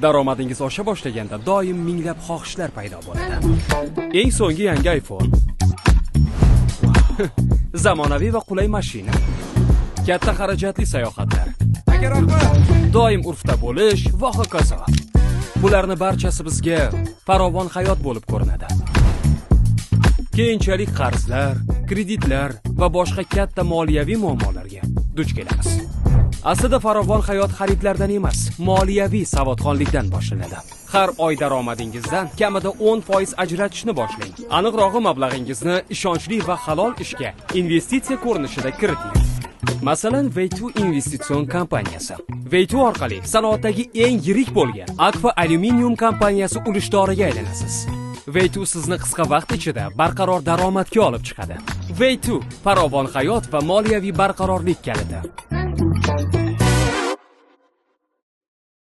Daromadingiz osha boshlaganda doim minglab xohishlar paydo bo'ladi. Eng so'nggi yangi iPhone, zamonaviy va qulay mashina, katta xarajatli sayohatlar, doim urfda bo'lish va hokazo. Bularni barchasi bizga farovon hayot bo'lib ko'rinadi. Keyinchalik qarzlar, kreditlar va boshqa katta moliyaviy muammolarga duch kelamiz. Aslida farovon hayot xaridlardan emas, moliyaviy savodxonlikdan boshlanadi. Har oy daromadingizdan kamida 10% ajratishni boshlang. Aniqrog'i mablag'ingizni ishonchli va halol ishga investitsiya ko'rinishida kiriting. Masalan, V2 investitsion kompaniyasi. V2 orqali sanoatdagi eng yirik bo'lgan Akfa alyuminium kompaniyasi ulushdoriga aylanasiz. V2 sizni qisqa vaqt ichida barqaror daromadga olib chiqadi. V2 farovon hayot va moliyaviy barqarorlik kaliti.